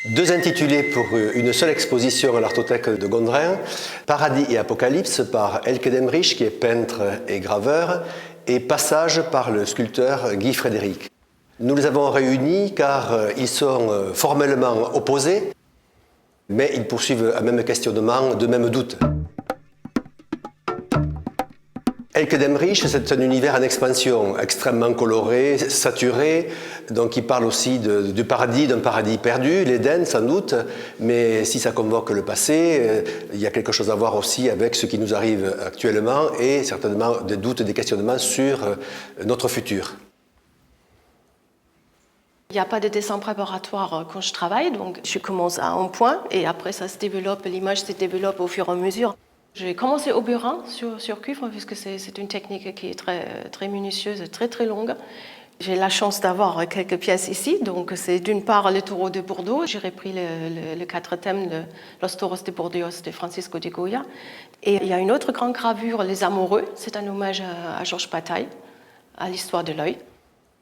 Deux intitulés pour une seule exposition à l'Artothèque de Gondrin, Paradis et Apocalypse par Elke Demrich, qui est peintre et graveur, et Passage par le sculpteur Guy Frédéric. Nous les avons réunis car ils sont formellement opposés, mais ils poursuivent un même questionnement, de même doute. Elke Demrich, c'est un univers en expansion, extrêmement coloré, saturé, donc il parle aussi du paradis, d'un paradis perdu, l'Éden sans doute, mais si ça convoque le passé, il y a quelque chose à voir aussi avec ce qui nous arrive actuellement et certainement des doutes, des questionnements sur notre futur. Il n'y a pas de dessin préparatoire quand je travaille, donc je commence à un point et après ça se développe, l'image se développe au fur et à mesure. J'ai commencé au burin sur cuivre puisque c'est une technique qui est très minutieuse, très longue. J'ai la chance d'avoir quelques pièces ici, donc c'est d'une part le taureau de Bordeaux. J'ai repris le 4 thèmes de Los Toros de Bordeaux de Francisco de Goya. Et il y a une autre grande gravure, Les Amoureux. C'est un hommage à Georges Bataille, à l'histoire de l'œil.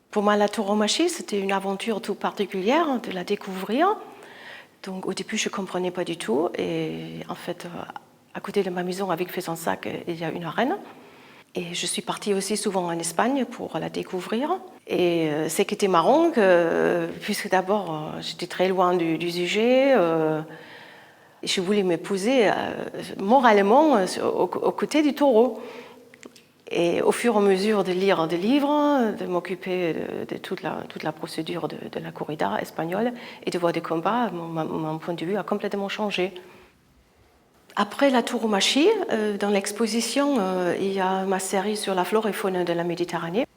Pour moi, la tauromachie, c'était une aventure tout particulière de la découvrir. Donc au début, je ne comprenais pas du tout. Et en fait, à côté de ma maison, avec Fezensac, il y a une arène. Et je suis partie aussi souvent en Espagne pour la découvrir. Et ce qui était marrant, puisque d'abord, j'étais très loin du sujet, je voulais me poser moralement aux côtés du taureau. Et au fur et à mesure de lire des livres, de m'occuper de toute la procédure de la corrida espagnole et de voir des combats, mon point de vue a complètement changé. Après la tauromachie, dans l'exposition, il y a ma série sur la flore et faune de la Méditerranée.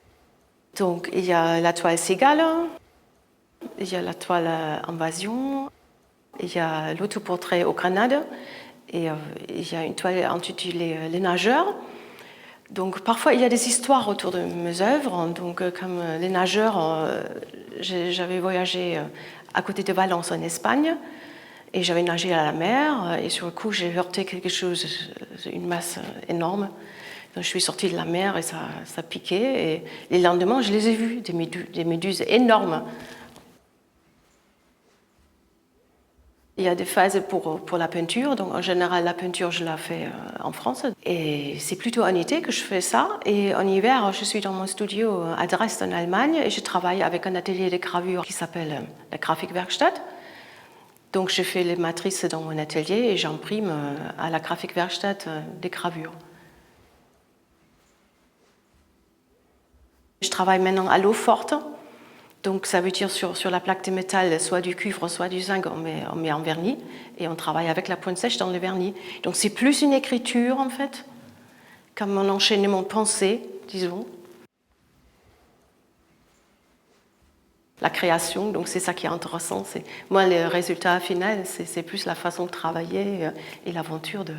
Donc il y a la toile Cigale, il y a la toile Invasion, il y a l'autoportrait aux grenades et il y a une toile intitulée Les Nageurs. Donc parfois il y a des histoires autour de mes œuvres. Donc comme Les Nageurs, j'avais voyagé à côté de Valence en Espagne. Et j'avais nagé à la mer et sur le coup j'ai heurté quelque chose, une masse énorme. Donc je suis sortie de la mer et ça piquait. Et les lendemains je les ai vus, des méduses énormes. Il y a des phases pour la peinture. Donc en général la peinture je la fais en France. Et c'est plutôt en été que je fais ça. Et en hiver je suis dans mon studio à Dresde en Allemagne et je travaille avec un atelier de gravure qui s'appelle la Grafikwerkstatt. Donc je fais les matrices dans mon atelier et j'imprime à la Grafikwerkstatt des gravures. Je travaille maintenant à l'eau forte, donc ça veut dire sur la plaque de métal, soit du cuivre, soit du zinc, on met en vernis et on travaille avec la pointe sèche dans le vernis. Donc c'est plus une écriture en fait, comme un enchaînement de pensée, disons. La création, donc c'est ça qui est intéressant. Moi, le résultat final, c'est plus la façon de travailler et l'aventure de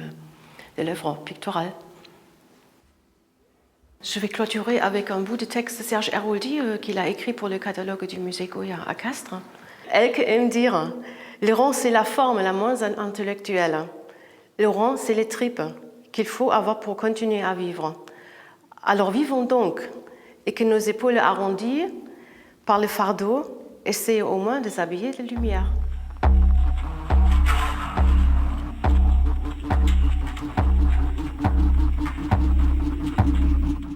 l'œuvre picturale. Je vais clôturer avec un bout de texte de Serge Heroldi qu'il a écrit pour le catalogue du musée Goya à Castres. Elke aime dire « Le rang, c'est la forme la moins intellectuelle. Le rang, c'est les tripes qu'il faut avoir pour continuer à vivre. Alors vivons donc, et que nos épaules arrondies par le fardeau, essayez au moins de s'habiller de lumière. »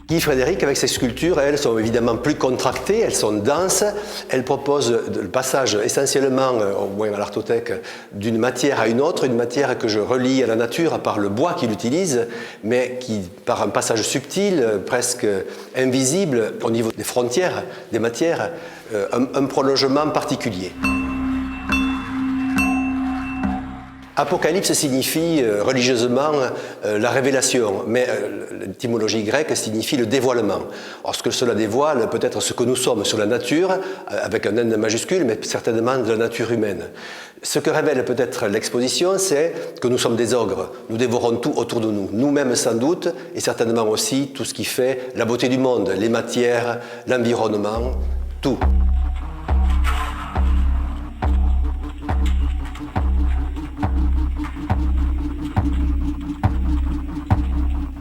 Guy Frédéric, avec ses sculptures, elles sont évidemment plus contractées, elles sont denses, elles proposent le passage essentiellement, au moins à l'Artothèque, d'une matière à une autre, une matière que je relie à la nature par le bois qu'il utilise, mais qui, par un passage subtil, presque invisible, au niveau des frontières des matières, un prolongement particulier. Apocalypse signifie religieusement la révélation, mais l'étymologie grecque signifie le dévoilement. Or, ce que cela dévoile, peut-être ce que nous sommes sur la nature, avec un N majuscule, mais certainement de la nature humaine. Ce que révèle peut-être l'exposition, c'est que nous sommes des ogres. Nous dévorons tout autour de nous, nous-mêmes sans doute, et certainement aussi tout ce qui fait la beauté du monde, les matières, l'environnement, tout.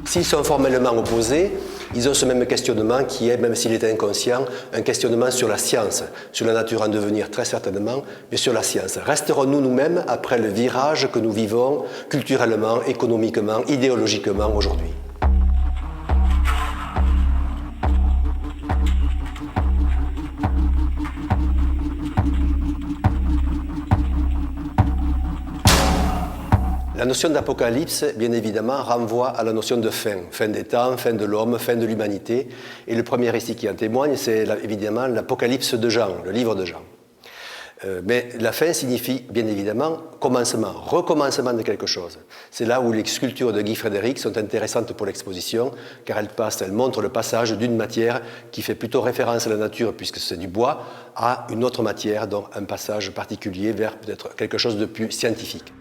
S'ils sont formellement opposés, ils ont ce même questionnement qui est, même s'il est inconscient, un questionnement sur la science, sur la nature en devenir très certainement, mais sur la science. Resterons-nous nous-mêmes après le virage que nous vivons culturellement, économiquement, idéologiquement aujourd'hui ? La notion d'apocalypse, bien évidemment, renvoie à la notion de fin, fin des temps, fin de l'homme, fin de l'humanité. Et le premier récit qui en témoigne, c'est évidemment l'Apocalypse de Jean, le livre de Jean. Mais la fin signifie bien évidemment commencement, recommencement de quelque chose. C'est là où les sculptures de Guy Frédéric sont intéressantes pour l'exposition, car elles montrent le passage d'une matière qui fait plutôt référence à la nature, puisque c'est du bois, à une autre matière, donc un passage particulier vers peut-être quelque chose de plus scientifique.